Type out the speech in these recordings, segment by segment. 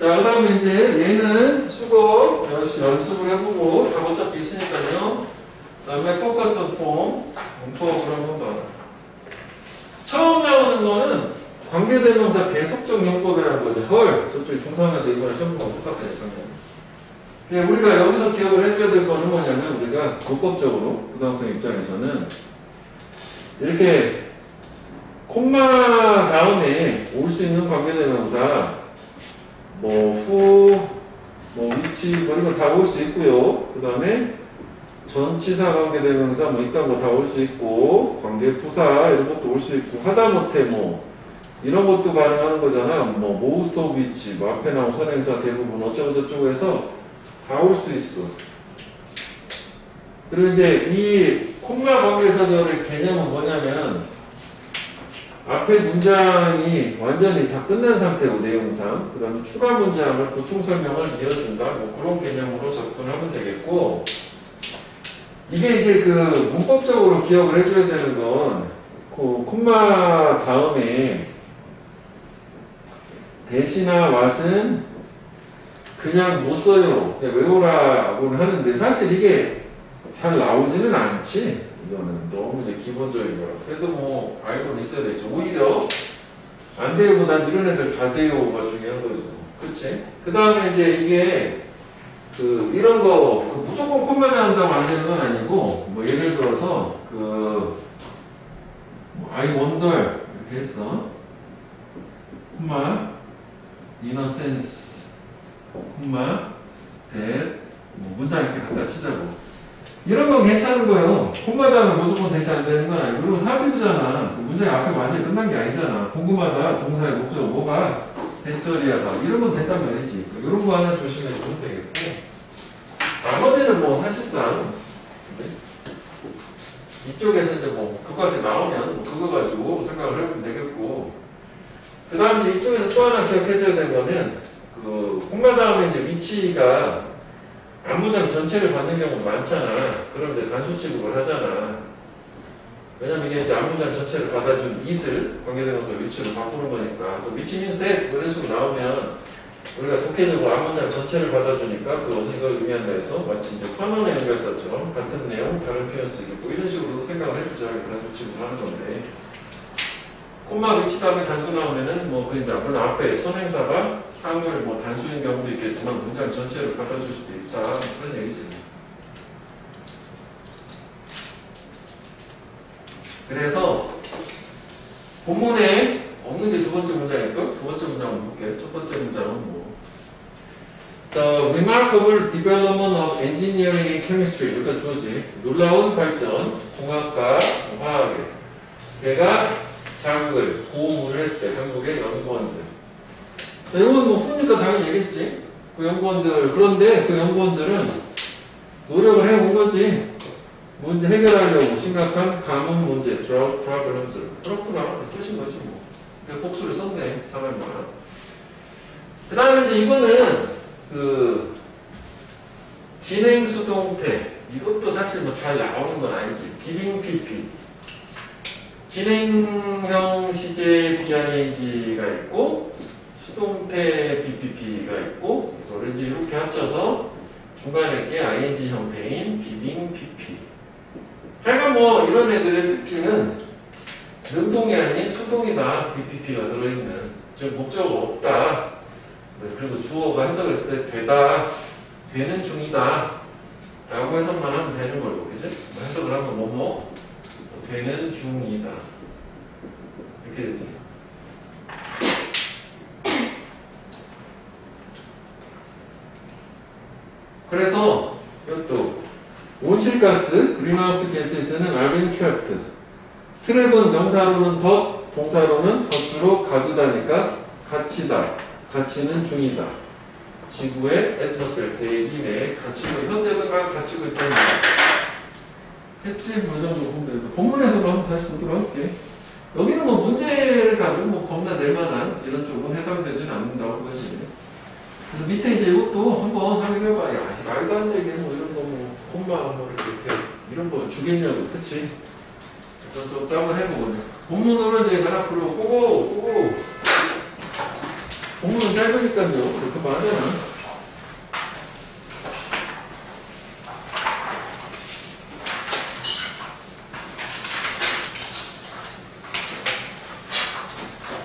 자, 그 다음에 이제 얘는 수거 연습을 해보고 답 어차피 있으니까요. 그 다음에 포커스 폼, 문법을 한번 봐라. 처음 나오는 거는 관계대명사 계속적 용법이라는 거죠. 헐, 저쪽에 중상하도 이거랑 시험과 똑같아요, 장면. 우리가 여기서 기억을 해줘야 될 거는 뭐냐면, 우리가 문법적으로, 고등학생 입장에서는, 이렇게, 콤마 다음에 올 수 있는 관계대명사, 후, 위치, 이런 거 다 올 수 있고요. 그 다음에, 전치사 관계대명사, 이딴 거 다 올 수 있고, 관계부사, 이런 것도 올 수 있고, 하다못해 이런 것도 가능한 거잖아. most of which, 앞에 나온 선행사 대부분 어쩌고저쩌고 해서 다 올 수 있어. 그리고 이제 이 콤마 관계사절의 개념은 뭐냐면 앞에 문장이 완전히 다 끝난 상태고 내용상 그 다음에 추가 문장을 보충 설명을 이어준다. 그런 개념으로 접근하면 되겠고 이게 이제 그 문법적으로 기억을 해줘야 되는 건 그 콤마 다음에 대시나 왓은 그냥 못 써요. 그냥 외우라고는 하는데 사실 이게 잘 나오지는 않지. 이거는 너무 이제 기본적인 거라. 그래도 알고는 있어야 되죠. 오히려 안 돼요보단 이런 애들 다 돼요가 중요한 거죠. 그치? 그 다음에 이제 이게 이런 거 무조건 콤마를 한다고 안 되는 건 아니고 예를 들어서 I wonder 이렇게 했어. 콤마 in a sense 콤마 that 문장 이렇게 갖다 치자고 이런 건 괜찮은 거예요. 콤마 다음에 무조건 대시 안 되는 건 아니고 그리고 삽입이잖아. 문장이 앞에 완전히 끝난 게 아니잖아. 궁금하다 동사의 목적 뭐가 대절이야다 이런 건 된단 말이지. 이런 거 하나 조심해 주면 되겠고 나머지는 사실상 이쪽에서 이제 교과서에 나오면 그거 가지고 생각을 해보면 되겠고 그 다음에 이쪽에서 또 하나 기억해줘야 되는 거는 콤마 다음에 이제 위치가 앞문장 전체를 받는 경우가 많잖아. 그럼 이제 단수 취급을 하잖아. 왜냐면 이게 이제 앞문장 전체를 받아준 it을 관계대명사 위치로 바꾸는 거니까. 그래서 위치 means that 그런 식으로 나오면 우리가 독해적으로 앞문장 전체를 받아주니까 이걸 의미한다 해서 마치 이제 환원의 연결사처럼 같은 내용 다른 표현 쓰겠고 이런 식으로 생각을 해주자. 단수 취급을 하는 건데 콤마 위치 다음에 단수 나오면은 이제 앞에 선행사가 상을 단수인 경우도 있겠지만 문장 전체를 갖다줄 수도 있다. 그런 얘기지. 그래서 본문에 없는 게 두 번째 문장일까? 두 번째 문장 한번 볼게요. 첫 번째 문장은 The remarkable development of engineering and chemistry. 여기가 주어지. 놀라운 발전, 공학과 화학에. 걔가 자극을, 고문을 했대. 한국의 연구원들. 자, 이건 후니까 당연히 얘기했지. 그 연구원들. 그런데 그 연구원들은 노력을 해온 거지. 문제 해결하려고 심각한 가뭄 문제, drought problems. 그렇구나. 뜻인 거지 복수를 썼네. 사람이 많아. 그 다음에 이제 이거는 진행수동태. 이것도 사실 잘 나오는 건 아니지. 비빙 PP. 진행형 시제 BING가 있고 수동태 BPP가 있고 이거를 이제 이렇게 합쳐서 중간에 게 ING 형태인 비빙 PP. 하여간 이런 애들의 특징은 능동이 아닌 수동이다. BPP가 들어있는. 즉 목적어 없다. 그리고 주어가 해석했을 때 되다. 되는 중이다. 라고 해석만 하면 되는 걸로. 그죠? 해석을 하면 되는 중이다. 이렇게 되지. 그래서 이것도 온실가스, 그린하우스 가스에서는 알빈 큐어트. 트랩은 명사로는 덧, 동사로는 덧으로 가두다니까 가치다. 가치는 중이다. 지구의 애트모스피어 대기 내에 갇히고 현재도 갇히고 있다는 했지? 뭐 정도 보면 되고 본문에서도 한번 다시 보도록 할게. 여기는 문제를 가지고 겁나 낼 만한 이런 쪽은 해당되지는 않는다고 보여지네. 그래서 밑에 이제 이것도 한번 확인해봐. 야, 말도 안 되게 이런 거 콤마 이렇게 이런 거 주겠냐고. 그치? 그래서 좀 한번 해보거든. 본문으로 이제 하나 풀어 꼬고 본문은 짧으니까요. 그렇게 말하잖아.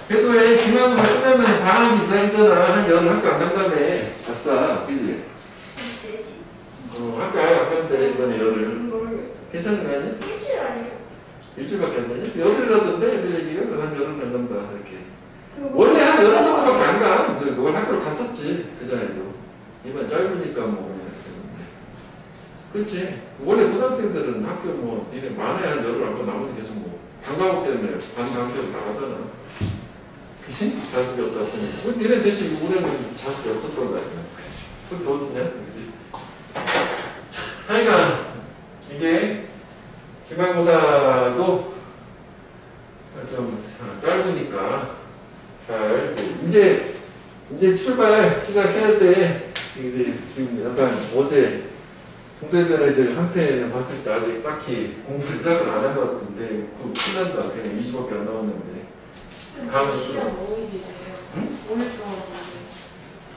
그래도 왜 기말고사 끝나면 방학이 기다리잖아. 한 열흘 학교 안 간다며. 아싸, 그지? 학교 아예 안 간대, 이번에 열흘. 모르겠어. 괜찮은 거 아니야? 일주일 아니에요? 일주일밖에 안 되냐? 열흘이라던데, 애들 얘기가. 한 열흘 안 간다, 이렇게. 원래 한 열흘 정도밖에 안 가. 그걸 학교를 갔었지, 그전에도. 이번 짧으니까 뭐, 이렇게. 그치? 원래 고등학생들은 학교 뭐, 니네 많아야 한 열흘 안 가고 나머지 계속 뭐, 방과후 때문에 반강제로 나가잖아. 그치? 자습이 없다 보니까. 니네 대신 올해는 자습이 없었던 거 아니야? 그치? 그건 더 어디냐? 그치? 하여간, 이게, 기말고사도 좀 짧으니까, 잘, 이제 출발 시작해야 돼. 이제 지금 약간 어제 공대전 애들 상태 봤을 때 아직 딱히 공부를 시작을 안 한 것 같은데, 그럼 큰일 난다. 그냥 20밖에 안 나왔는데. 다음 시간 주. 5일이래요. 응? 5일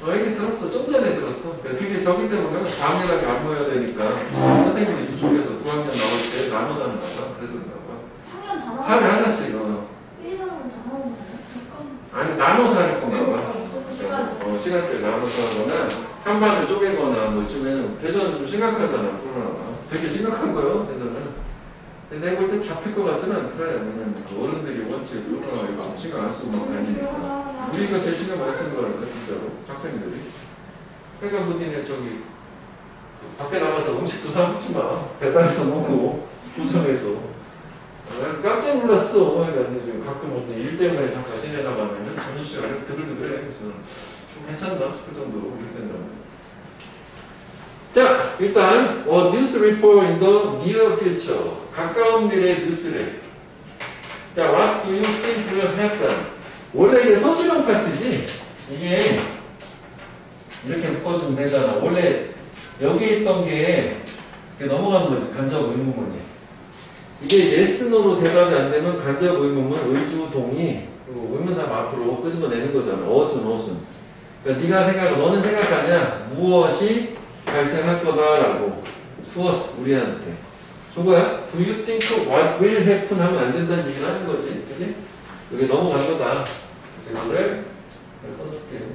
동안. 얘기 들었어. 좀 전에 들었어. 그게 저기 때문에 다음 연락이 안 모여야 되니까 선생님이 두 쪽에서 9학년 나올 때 나눠서 하는 거야. 그래서 그런가 봐. 3년 다 나오는 하루에 하나씩. 1, 2, 3년 다 나오는 거예요? 잠깐만. 아니 나눠서 할 건가 봐. 시간. 시간대 나눠서 하거나 한 반을 쪼개거나 뭐 요즘에는 대전은 좀 심각하잖아. 코로나가. 되게 심각한 거예요. 대전은. 근데 내가 볼 때 잡힐 것 같지는 않더라요. 왜냐면 그 어른들이 원체 코로나 이거 신경 안 쓰고 막 다니니까. 우리가 제일 신경 많이 쓰는 거라니까 진짜로 학생들이. 그러니까 뭐 니네 저기 밖에 나가서 음식도 사 먹지 마. 배달해서 먹고 구정해서. 깜짝 놀랐어. 그러니까 지금 가끔 어떤 일 때문에 잠깐 시내 나가면은 점심시간에 드글드글해. 그래서 좀 괜찮나 싶을 정도로 이렇게 된다면. 자, 일단 news report in the near future. 가까운 미래의 뉴스를. 자, what do you think will happen? 원래 이게 서술형 파트지? 이게 이렇게 묶어주면 되잖아. 원래 여기 있던 게 넘어가는 거지. 간접 의문문이. 이게 yes, no로 대답이 안 되면 간접 의문문, 의주, 동의, 그리고 의문사 앞으로 끄집어내는 거잖아. 어순. 그러니까 너는 생각하냐? 무엇이 발생할 거다라고. 투어스, 우리한테. 저거야? Do you think what will happen 하면 안 된다는 얘기를 하는 거지. 그치? 여기 넘어간 거다. 그래서 이거를 써줄게요.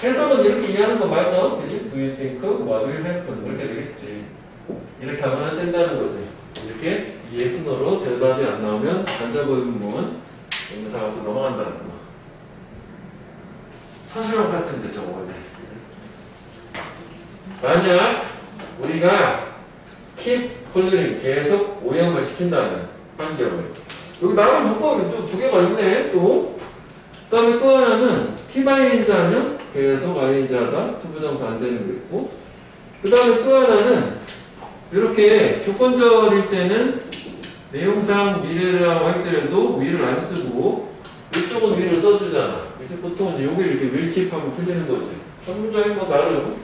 해석은 이렇게 이해하는 거 맞아? 그치? Do you think what will happen? 이렇게 되겠지. 이렇게 하면 안 된다는 거지. 이렇게 yes, no로 대답이 안 나오면 간접의문문 의문사 앞으로 넘어간다는 거. 서술형 같은데 저거 원래. 만약 우리가 keep 콜링 계속 오염을 시킨다면 환경을 여기 나온 문법이 또 두 개가 있네. 또 그다음에 또 하나는 keep ing 하면 계속 ing 하다 투부정사 안 되는 거 있고 그 다음에 또 하나는 이렇게 조건절일 때는 내용상 미래를 하고 할때라도 위를 안 쓰고 이쪽은 위를 써주잖아. 이제 보통 여기를 이렇게 will keep 하면 틀리는 거지. 선문적인 거 나름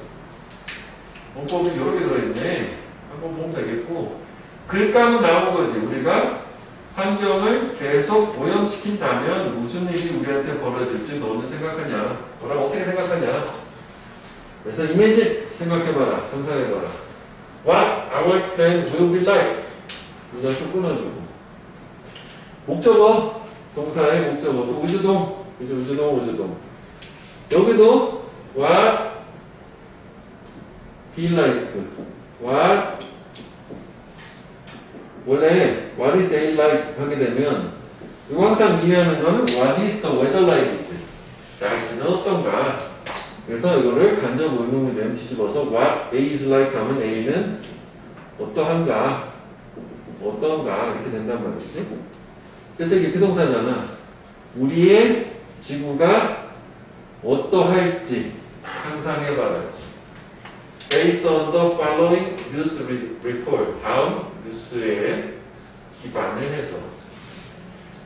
문법이 여러 개 들어있네. 한번 보면 되겠고 글감은 나온 거지. 우리가 환경을 계속 오염시킨다면 무슨 일이 우리한테 벌어질지 너는 생각하냐? 뭐라고 어떻게 생각하냐? 그래서 이미지 생각해봐라. 상상해봐라. What our plan will be like. 우리가 좀 끊어주고 목적어 동사의 목적어 또 우주동 우주동 여기도 what be like what 원래 what is a like 하게 되면 이거 항상 이해하는 거는 what is the weather like 이지 날씨는 어떤가 그래서 이거를 간접 의문을 내면 뒤집어서 what A is like 하면 A는 어떠한가 이렇게 된단 말이지 그래서 이게 비동사잖아 우리의 지구가 어떠할지 상상해봐야지 Based on the following news report 다음 뉴스에 기반을 해서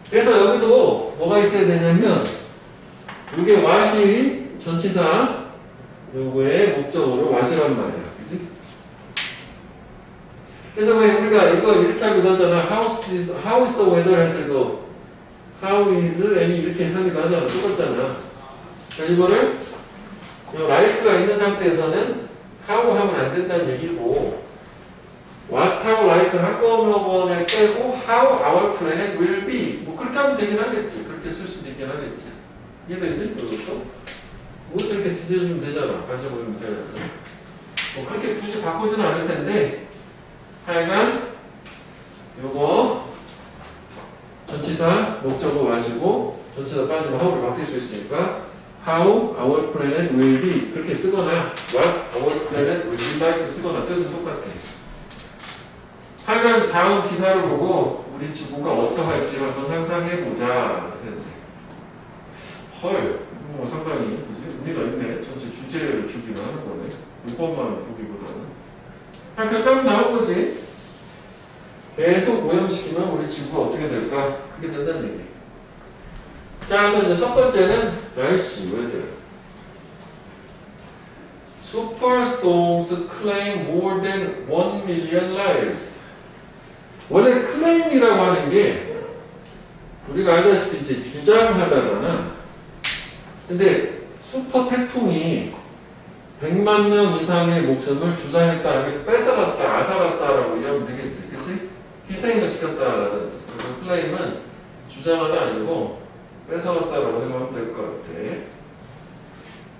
그래서 여기도 뭐가 있어야 되냐면 이게 what이 전치사 요거의 목적어로 what이란 말이야 그치? 그래서 왜 우리가 이거 이렇게 하기도 하잖아 how is the weather 해서 이거 how is any 이렇게 해석이도 하잖아 똑같잖아 이거를 like가 있는 상태에서는 how 하면 안 된다는 얘기고 what하고 like를 한꺼번에 빼고 how our planet will be 뭐 그렇게 하면 되긴 하겠지. 그렇게 쓸 수도 있긴 하겠지. 이해되지? 이것도? 뭐 이렇게 뒤져주면 되잖아. 가져보면 되잖아. 뭐 그렇게 굳이 바꾸지는 않을 텐데 하여간 요거 전치사 목적어 마시고 전치사 빠지면 how를 바뀔 수 있으니까 how our planet will be 그렇게 쓰거나 what our planet will be like 쓰거나 뜻은 똑같아. 하여간 다음 기사를 보고 우리 지구가 어떠할지 한번 상상해보자. 헐, 뭐 상당히 그지? 의미가 있네. 전체 주제를 주기는 하는 거네. 문법만 보기보다는. 그렇게 하면 나온 거지. 계속 오염시키면 우리 지구가 어떻게 될까? 그게 된다는 얘기. 자, 그래서 이제 첫 번째는 날씨, weather. Superstorms claim more than 1 million lives. 원래 claim이라고 하는 게 우리가 알다시피 이제 주장하다잖아. 근데 슈퍼 태풍이 100만 명 이상의 목숨을 주장했다, 뺏어갔다, 앗아갔다라고 이러면 되겠지, 그치? 희생을 시켰다라는 그 클레임은 주장하다 아니고 뺏어갔다라고 생각하면 될 것 같아.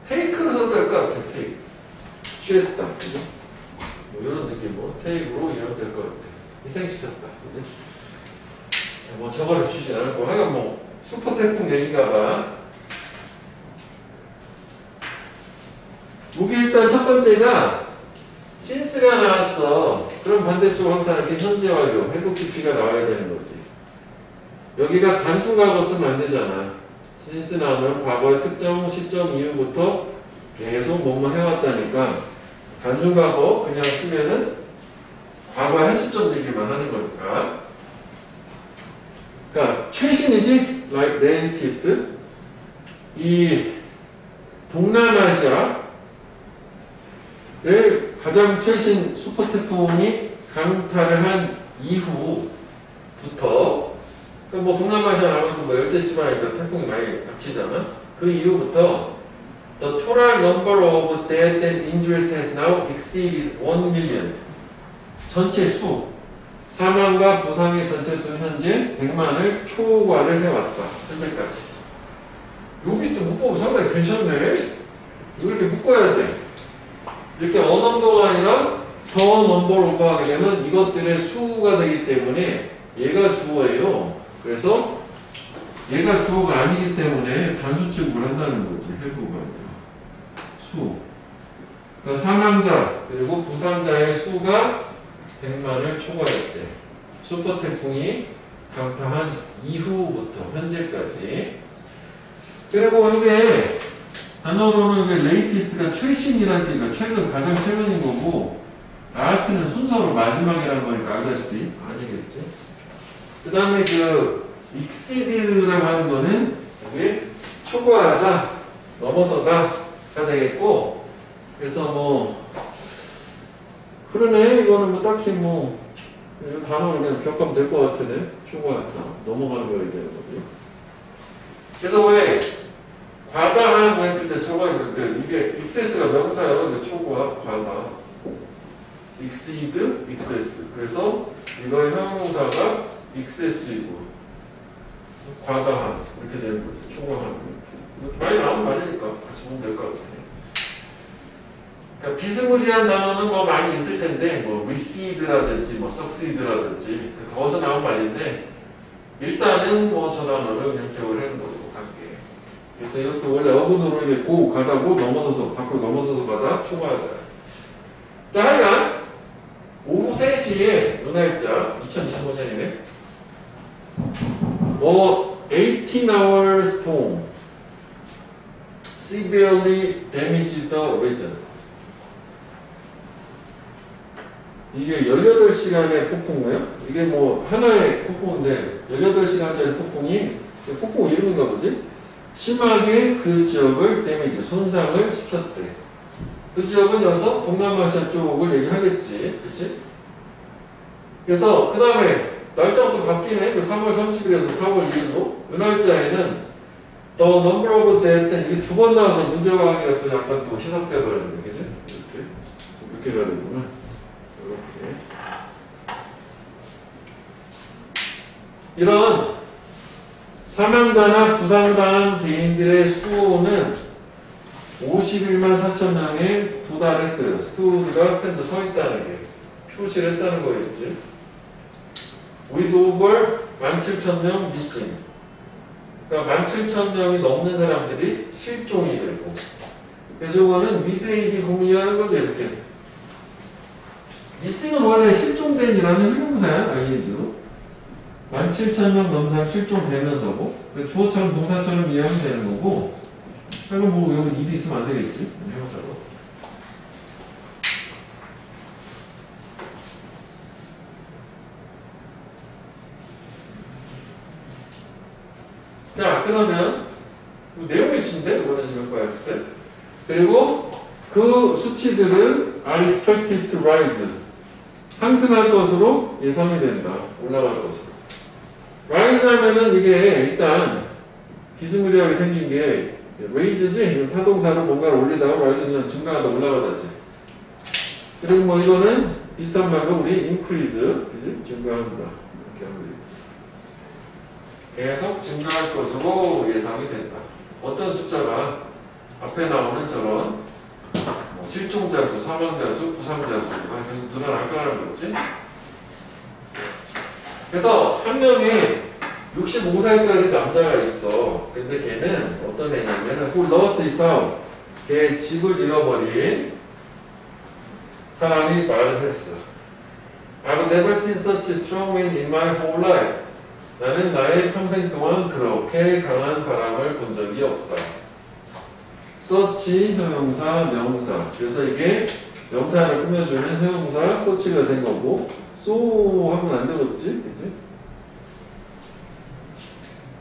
테이크로 써도 될 것 같아, 테이크. 취했다, 그죠? 뭐 이런 느낌으로 테이크로 이해하면 될 것 같아. 희생시켰다, 그지? 뭐 저거를 주지 않고 하여간 뭐 슈퍼 태풍 얘기가봐. 무기 일단 첫 번째가 since가 나왔어. 그럼 반대쪽 항상 이렇게 현재 완료, 회복 GP가 나와야 되는 거지. 여기가 단순 과거 쓰면 안 되잖아. since 나오면 과거의 특정 시점 이후부터 계속 뭐뭐 해왔다니까 단순 과거 그냥 쓰면은 과거의 한 시점 얘기만 하는 거니까. 그러니까 최신이지, like latest. 이 동남아시아를 가장 최신 슈퍼 태풍이 강타를 한 이후부터, 그러니까 뭐 동남아시아 아무래도 뭐 열대지방이니까 태풍이 많이 닥치잖아. 그 이후부터 the total number of death and injuries has now exceeded 1 million. 전체 수, 사망과 부상의 전체 수는 현재 100만을 초과를 해왔다. 현재까지. 여기 또 문법이 상당히 괜찮네. 이렇게 묶어야 돼. 이렇게 어넘버가 아니라 더 넘버로 오버하게 되면 이것들의 수가 되기 때문에 얘가 주어예요. 그래서 얘가 주어가 아니기 때문에 단수 취급을 한다는 거지. 해부가 아니라. 수. 그러니까 사망자 그리고 부상자의 수가 100만을 초과했대. 슈퍼 태풍이 강타한 이후부터 현재까지. 그리고 이게 단어로는 이게 latest가 최신이라는 게니까 최근, 가장 최근인 거고 last는 순서로 마지막이라는 거니까 알다시피 아니겠지. 그 다음에 그 exceed라고 하는 거는 이게 초과하다, 넘어서다가 되겠고, 그래서 뭐 그러네. 이거는 뭐 딱히 뭐 이 단어를 그냥 기억하면 될 것 같으네. 초과하다, 넘어가는 거야 되는 거지. 그래서 왜 과다한 거 했을 때 초과, 이게 excess가 명사예요. 초과, 과다, exceed, excess. 그래서 이거의 형용사가 excess이고 과다한 이렇게 되는 거죠. 초과한. 많이 나오는 말이니까 같이 보면 될 것 같아요. 그러니까 비스무리한 단어는 뭐 많이 있을 텐데, 뭐 receive라든지 뭐 succeed라든지 더워서 나온 말인데 일단은 뭐 저 단어를 그냥 기억을 해는 걸로 갈게. 그래서 이것도 원래 어근으로 이게 고 가다고 넘어서서 밖으로 넘어서서 가다 초과하다. 자, 하여간 오후 3시에 요날짜 2025년이네. 18-hour storm severely damaged the region. 이게 18시간의 폭풍이에요? 이게 뭐 하나의 폭풍인데 18시간짜리 폭풍이 폭풍 이름인가 보지? 심하게 그 지역을 데미지, 손상을 시켰대. 그 지역은 여기서 동남아시아 쪽을 얘기하겠지. 그치? 그래서 그 다음에 날짜가 또 바뀌네. 그 3월 30일에서 4월 2일로 이 날짜에는 The number of that 이게 두 번 나와서 문제가 하기가 또 약간 또 희석돼 버렸는데, 그죠? 이렇게 가야 되구나. 이렇게. 이런 사망자나 부상당한 개인들의 수는 51만 4천 명에 도달했어요. 스튜디가 스탠드 서 있다는 게 표시를 했다는 거였지. With over 17,000명 missing. 그러니까 17,000명이 넘는 사람들이 실종이 되고. 그래서 이거는 위대이기 구문이라는 거죠. 이렇게. missing은 원래 실종된이라는 형용사야. 알겠죠? 17,000명 넘는 사람 실종되면서고. 주어처럼 동사처럼 이해하면 되는 거고. 그럼 뭐 여기 일이 있으면 안 되겠지? 형용사로. 자, 그러면 내용 일치인데 이번에 지금 봤을 때. 그리고 그 수치들은 are expected to rise. 상승할 것으로 예상이 된다. 올라갈 것으로. rise 하면은 이게 일단 비스무리하게 생긴 게 raise지? 타동사로 뭔가를 올리다가 rise는 증가하다 올라가다지. 그리고 뭐 이거는 비슷한 말로 우리 increase, 그지? 증가한다. 이렇게 하면 돼요. 계속 증가할 것으로 예상이 된다. 어떤 숫자가 앞에 나오는 저런 실종자 수, 사망자 수, 부상자 수가 계속 늘어날 거라는 거지. 그래서 한 명이 65살짜리 남자가 있어. 근데 걔는 어떤 애냐면 who lost his house. 걔 집을 잃어버린 사람이 말을 했어. I've never seen such a strong wind in my whole life. 나는 나의 평생 동안 그렇게 강한 바람을 본 적이 없다. such 형용사, 명사. 그래서 이게 명사를 꾸며주는 형용사 such가 된 거고 so 하면 안 되겠지? 그치?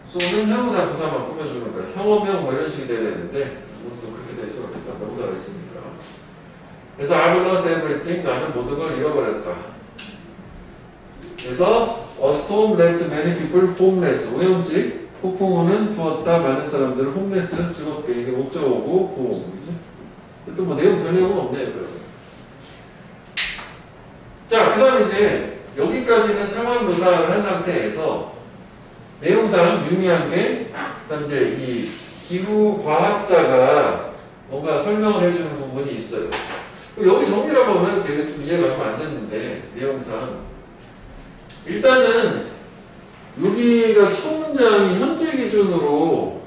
so는 형용사 부사만 꾸며주는 거야. 형어명 뭐 이런 식이 돼야 되는데 이것도 그렇게 될 수가 없다. 명사가 있으니까. 그래서 I've lost everything. 나는 모든 걸 잃어버렸다. 그래서 A storm left many people homeless. 오형식 폭풍우는 두었다 많은 사람들을 homeless 즐겁게 이게 목적어고 보호이죠. 또 뭐 내용 별 내용은 없네요. 그래서 자, 그다음 이제 여기까지는 상황 묘사를 한 상태에서 내용상 유의한 게 그다음 이제 이 기후 과학자가 뭔가 설명을 해주는 부분이 있어요. 여기 정리를 보면 되게 좀 이해가 안 됐는데 내용상. 일단은 여기가 첫 문장이 현재 기준으로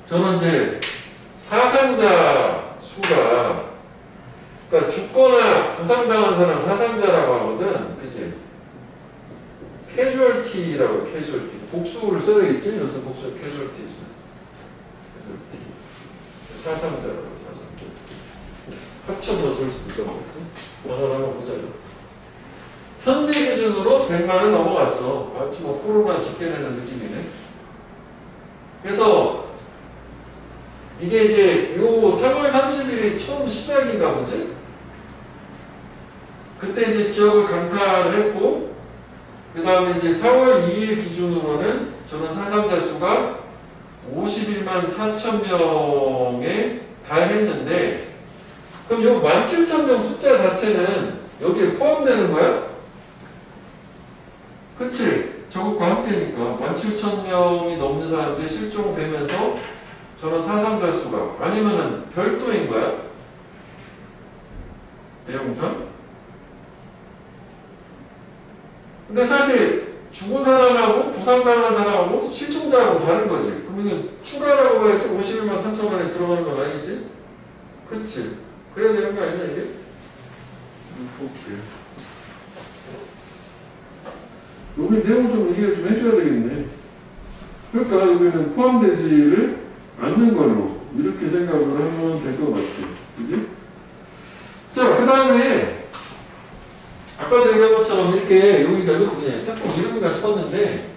저는 이제 사상자 수가 그러니까 죽거나 부상당한 사람 사상자라고 하거든. 그치? casualty라고 해. casualty. 복수를 써야겠지? 여기서 복수 casualty 있어. casualty. 사상자라고 사상자. 합쳐서 쓸 수도 있다고. 단어를 한번 보자요. 현재 기준으로 100만을 넘어갔어. 마치 뭐 코로나 집계되는 느낌이네. 그래서 이게 이제 요 3월 30일이 처음 시작인가 보지? 그때 이제 지역을 강타를 했고, 그 다음에 이제 4월 2일 기준으로는 저는 사상자 수가 51만 4천 명에 달했는데, 그럼 요 17,000명 숫자 자체는 여기에 포함되는 거야? 그치? 저것과 함께니까 17,000명이 넘는 사람들이 실종되면서 저는 사상자 수가 아니면은 별도인 거야? 내용상? 근데 사실 죽은 사람하고 부상당한 사람하고 실종자하고 다른 거지. 그럼 이게 추가라고 해야지 51만 4천 원에 들어가는 건 아니지? 그치? 그래야 되는 거 아니야 이게? 볼게. 여기 내용 좀 이해를 좀 해줘야 되겠네. 그러니까 여기는 포함되지를 않는 걸로 이렇게 생각을 하면 될 것 같아. 그지? 자, 그 다음에 아까도 얘기한 것처럼 이렇게 여기가 그냥 태풍 이름인가 싶었는데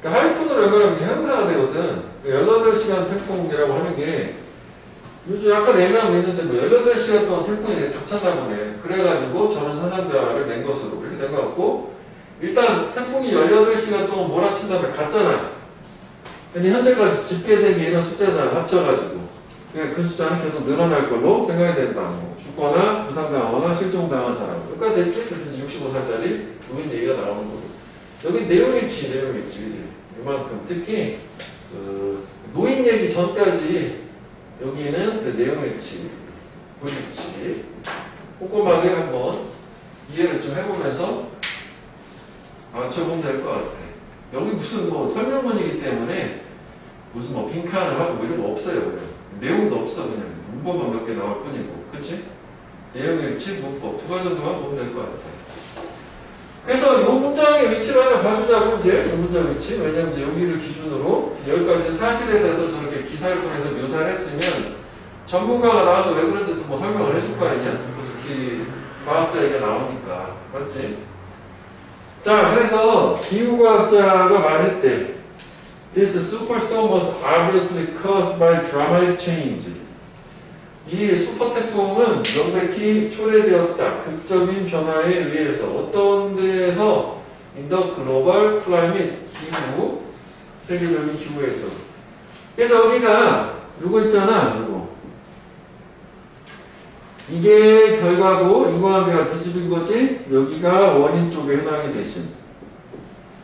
그러니까 하이픈으로 연결하면 형용사가 되거든. 18시간 태풍이라고 하는 게 요즘 약간 애매하고 있는데 뭐 18시간 동안 태풍이 겹쳤나 보네. 그래가지고 저는 사상자를 낸 것으로 이렇게 된 것 같고 일단 태풍이 18시간 동안 몰아친 다음에 갔잖아. 근데 현재까지 집계된 게 이런 숫자잖아, 합쳐가지고. 그러니까 그 숫자는 계속 늘어날 걸로 생각이 된다. 뭐 죽거나 부상당하거나 실종당한 사람. 그러니까 됐지? 그래서 이제 65살짜리 노인 얘기가 나오는 거고. 여기 내용일치, 그지? 이만큼. 특히, 노인 얘기 전까지 여기는 그 내용일치, 불일치. 꼼꼼하게 한번 이해를 좀 해보면서 맞춰보면 될 것 같아. 여기 무슨 뭐 설명문이기 때문에 무슨 뭐 빈칸을 하고 뭐 이런 거 없어요. 그냥. 내용도 없어. 그냥 문법만 몇 개 나올 뿐이고. 그치? 내용일치, 문법 두 가지 정도만 보면 될 것 같아. 그래서 이 문장의 위치를 하나 봐주자고 이제 이 문장 위치. 왜냐면 이제 여기를 기준으로 여기까지 사실에 대해서 저렇게 기사를 통해서 묘사를 했으면 전문가가 나와서 왜 그런지 또 뭐 설명을 해줄 거 아니냐? 그래서 과학자 얘기가 나오니까. 맞지? 자, 그래서 기후과학자가 말했대. This superstorm was obviously caused by dramatic change. 이 슈퍼태풍은 명백히 초래되었다. 극적인 변화에 의해서. 어떤 데에서 in the global climate, 기후, 세계적인 기후에서. 그래서 여기가 요거 있잖아. 요거. 이게 결과고 인과관계가 뒤집은 거지. 여기가 원인 쪽에 해당이 되신.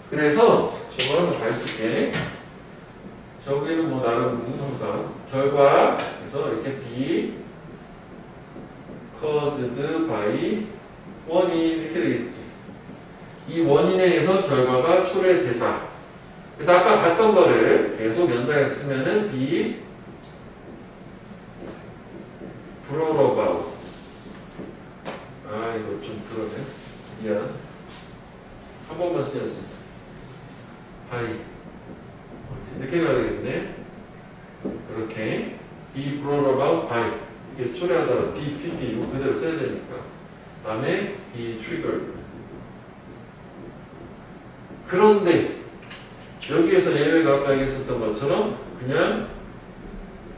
그래서 저거 한번 다 쓸게. 저기는 뭐 나름 항상 결과 그래서 이렇게 be caused by 원인 이렇게 되겠지. 이 원인에 의해서 결과가 초래되다. 그래서 아까 봤던 거를 계속 연장했으면은 be brought about. 아 이거 좀 그러네. 미안. 한 번만 써야지. by 이렇게 가야 되겠네. 이렇게 be brought about by 이게 초래하다가 be pp 이거 그대로 써야 되니까. 다음에 be triggered. 그런데 여기에서 예외가 아까 얘기했었던 것처럼 그냥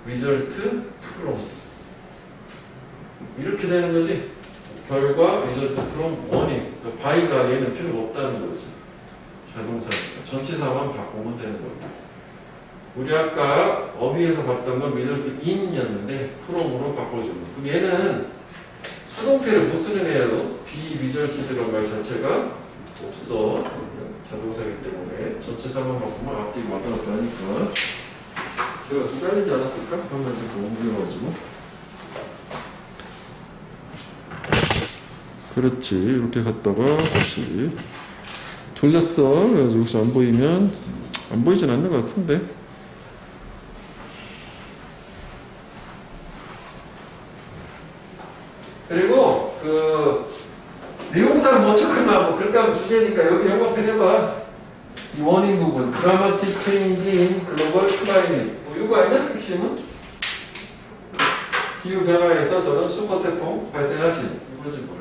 result from 이렇게 되는 거지. 결과 result from 원인. by가 얘는 필요가 없다는 거지. 자동사니까 전치사만 바꾸면 되는 거고. 우리 아까 어휘에서 봤던 건 result in이었는데 from으로 바꿔주는. 그럼 얘는 수동태를 못 쓰는 애로 be resulted라는 말 자체가 없어. 자동사이기 때문에 전체사만 바꾸면 앞뒤 왔다 갔다 하니까 제가 좀 깔리지 않았을까? 그러면 이제 옮겨가지고 그렇지. 이렇게 갔다가 다시 돌렸어. 그래서 혹시 안 보이면 안 보이진 않는 것 같은데. 그리고 내용사를 못 쳤구나. 뭐 그렇게 하면 주제니까 여기 한번 해봐. 이 원인 부분 드라마틱 체인지 인 글로벌 클라이밋. 뭐 이거 아니야? 핵심은? 기후 변화에서 저는 슈퍼태풍 발생하신 이거지 뭘.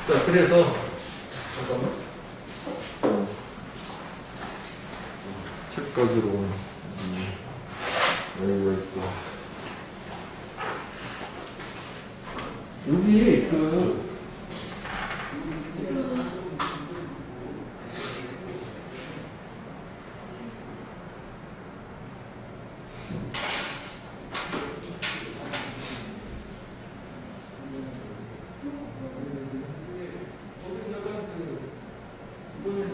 자, 그래서 잠깐만. 책까지로 여기가 있고 여기 뭐야?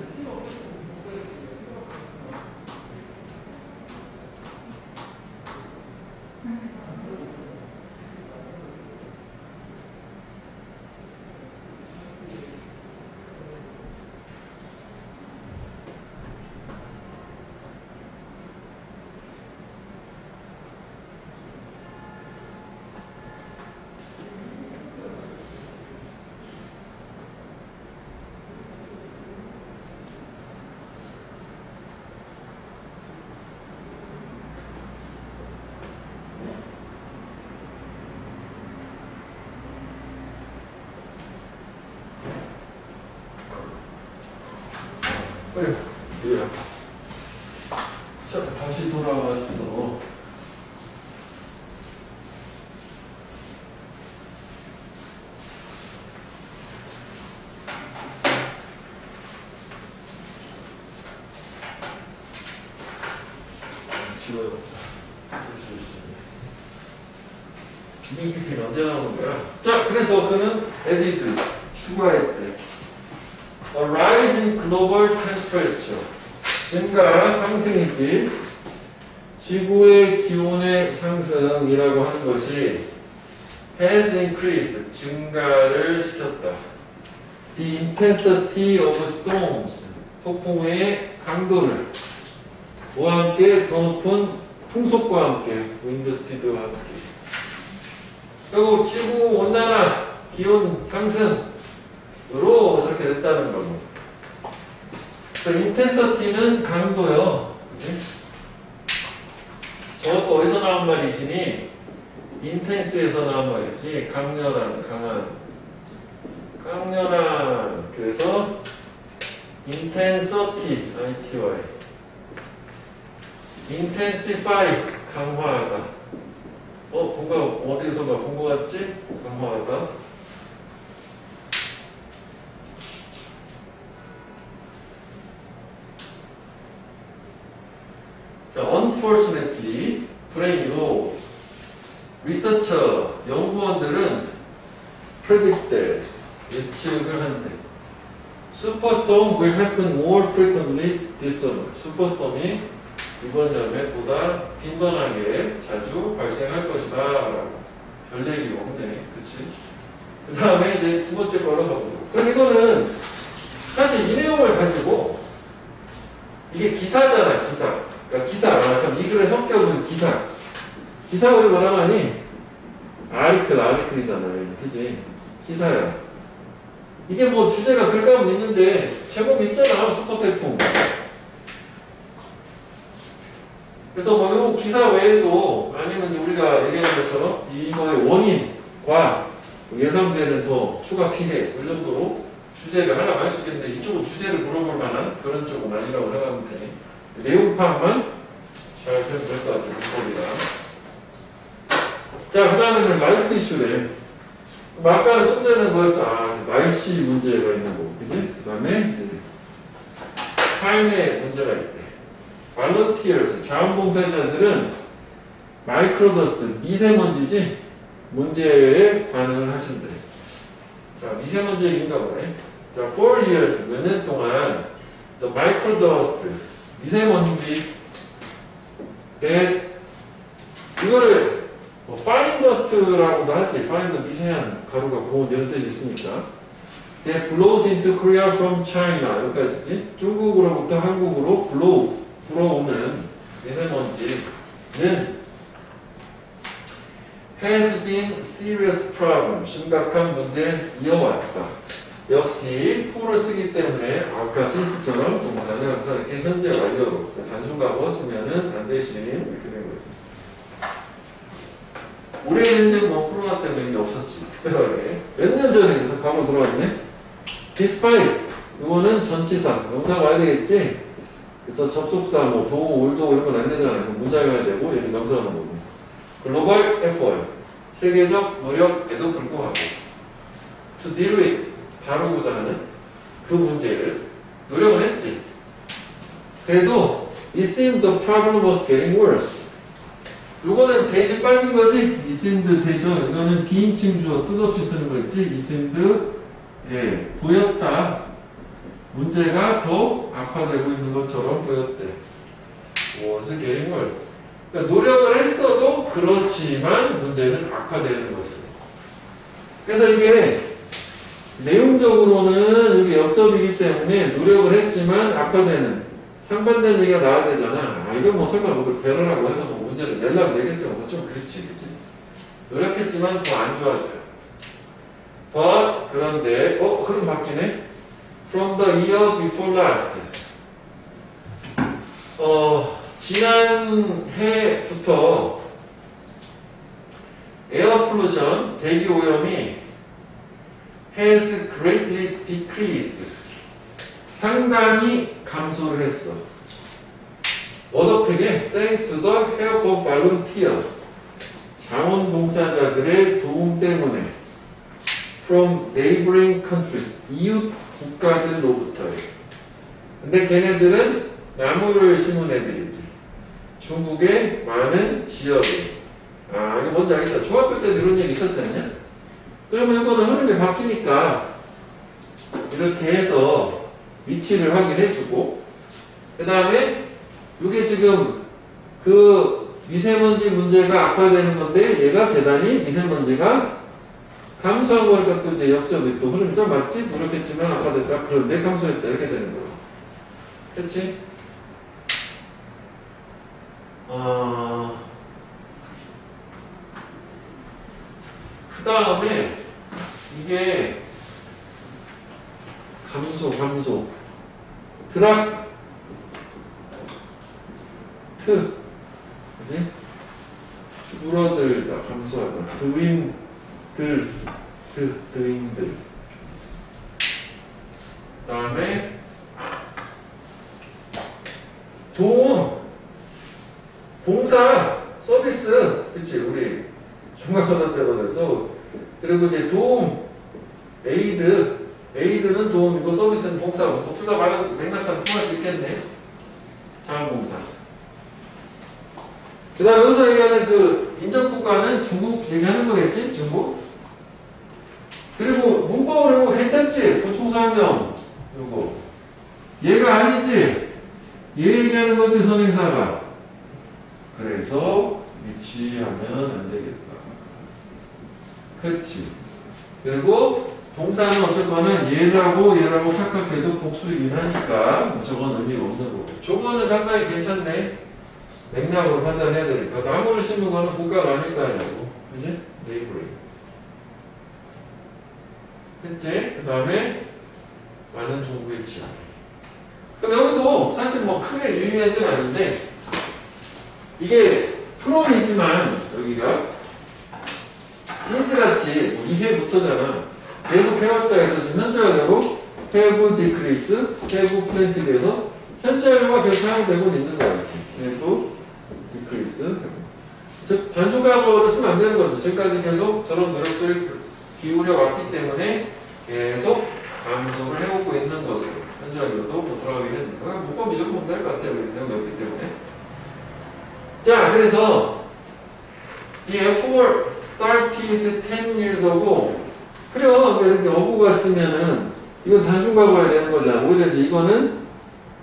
다시 돌아왔어. 지워요. 비밀 PP는 언제 나오는 거야? 자, 그래서 그는 added, 추가했대. A rise in global temperature. 증가, 상승이지. 지구의 기온의 상승이라고 하는 것이 has increased, 증가를 시켰다. The intensity of storms, 폭풍의 강도를 뭐와 함께? 더 높은 풍속과 함께, wind speed와 함께. 결국 지구 온난화, 기온 상승으로 저렇게 됐다는 거고. 그래서 intensity는 강도요. 저것도 어디서 나온 말이지니? intense에서 나온 말이지. 강렬한, 강렬한. 그래서 intensity, ITY. intensify, 강화하다. 뭔가 어디선가 본 것 같지? 강화하다. 자, unfortunately, 불행히도 리서처, 연구원들은 predicted, 예측을 한대. Superstorm will happen more frequently this summer. 슈퍼스톰이 이번 여름에보다 빈번하게 자주 발생할 것이다. 별 얘기 없네. 그치? 그 다음에 이제 두 번째 걸로 가보죠. 그럼 이거는 사실 이 내용을 가지고 이게 기사잖아, 기사. 그러니까 기사. 참, 이 글의 성격은 기사. 기사 우리 뭐라고 하니? 아리클이잖아요. 그지? 기사야. 이게 뭐 주제가 글감은 있는데 제목이 있잖아. 슈퍼태풍. 그래서 뭐 기사 외에도 아니면 이제 우리가 얘기한 것처럼 이거의 원인과 예상되는 더 추가 피해 그 정도로 주제가 하나 할 수 있겠는데 이쪽은 주제를 물어볼 만한 그런 쪽은 아니라고 생각하면 돼. 내용 파악만 잘 되면 될 것 같아요. 문법이랑. 자, 그 다음에는 라이프 이슈래. 아까는 좀 전에 뭐였어? 날씨 문제가 있는 거. 그지? 그 다음에 삶의 문제가 있대. volunteers, 자원봉사자들은 마이크로더스트, 미세먼지지? 문제에 반응을 하신대. 자, 미세먼지 얘기인가 보네. 자, 4 years, 몇 년 동안 the microdust, 미세먼지 이거를 뭐 fine dust라고도 하지. fine 미세한 가루가 고온 이런 뜻이 있으니까. that blows into Korea from China 여기까지지. 중국으로부터 한국으로 불어오는 미세먼지는 has been serious problem, 심각한 문제 이어왔다. 역시 for를 쓰기 때문에 아까 since처럼 동사는 항상 이렇게 현재 완료로 단순가고 쓰면은 반대신 이렇게 된 거지. 올해는 이제 뭐 코로나 때문에 이게 없었지. 특별하게 몇 년 전에 과거 들어왔네. despite 이거는 전치사 명사가 와야 되겠지. 그래서 접속사 뭐 도, 올도 이런 건 안 되잖아요. 문장이 와야 되고 얘는 명사가 나오고. 글로벌 effort 세계적 노력에도 불구하고 to deal with 다루고자 하는 그 문제를 노력을 했지. 그래도 it seemed the problem was getting worse. 요거는 대신 빠진 거지. it seemed 대신 이거는 비인칭 주어 뜻없이 쓰는 거 있지. it seemed 예, 보였다. 문제가 더 악화되고 있는 것처럼 보였대. was getting worse. 그러니까 노력을 했어도 그렇지만 문제는 악화되는 것을. 그래서 이게 내용적으로는 이게 역접이기 때문에 노력을 했지만 악화되는 상반된 얘기가 나와야 되잖아. 이건 뭐 설마 뭐 배러라고 해서 뭐 문제를 내려면 되겠죠. 뭐 좀 그렇지. 노력했지만 더 안 좋아져요. But 그런데 그럼 바뀌네. From the year before last. 지난 해부터 에어 폴루션, 대기 오염이 has greatly decreased. 상당히 감소를 했어. 어떻게? Thanks to the help of volunteer. 자원봉사자들의 도움 때문에. From neighboring countries. 이웃 국가들로부터. 근데 걔네들은 나무를 심은 애들이지. 중국의 많은 지역에. 아, 이거 뭔지 알겠다. 중학교 때 이런 얘기 있었지 않냐? 그러면 이거는 흐름이 바뀌니까 이렇게 해서 위치를 확인해주고, 그 다음에 이게 지금 그 미세먼지 문제가 악화되는 건데 얘가 대단히 미세먼지가 감소한 거니까 또 이제 역점이 또 흐름이 좀 맞지? 노력했지만 악화됐다. 그런데 감소했다. 이렇게 되는 거야. 그치? 그 다음에 이게 감소 드랍 그지? 줄어들다 감소하다 드윙들 그 다음에 도움 봉사 서비스 그치 우리 중간고사 때도 돼서 그리고 이제 도움 에이드는 도움이고 서비스는 봉사고 둘 다 말은 맥락상 통할 수 있겠네. 자원봉사. 그 다음에 여기서 얘기하는 그 인접국가는 중국 얘기하는 거겠지? 중국. 그리고 문법을 이거 괜찮지? 보충설명 요거 얘가 아니지? 얘 얘기하는 거지 선행사가. 그래서 위치하면 안 되겠다. 그치? 그리고 동사는 어쨌거나 얘라고 착각해도 복수이긴 하니까 뭐 저건 의미가 없는 거고. 저거는 상당히 괜찮네. 맥락으로 판단해야 되니까. 나무를 심는 거는 국가가 아닐 거 아니냐고. 그지? 네이버링. 했지? 그 다음에 많은 중국의 지역. 그럼 여기도 사실 뭐 크게 유의하진 않은데 이게 프롬이지만 여기가 진스같이 뭐 2회부터잖아. 계속 해왔다 해서 지금 현재화되고 have decrease, have planted에서 현재화가 계속 사용되고 있는 거야. have decrease. 즉 단수과거를 쓰면 안 되는 거죠. 지금까지 계속 저런 노력들 기울여 왔기 때문에 계속 감소를 해오고 있는 것으로 현재화도 뭐 돌아가게 되는 거야. 문법이 조금 못할 것 같아요. 내용이었기 때문에. 자, 그래서 이 F4 started 10 years ago. 그래요. 이렇게 어구가 쓰면은 이건 단순과거야 되는 거잖아. 오히려 이제 이거는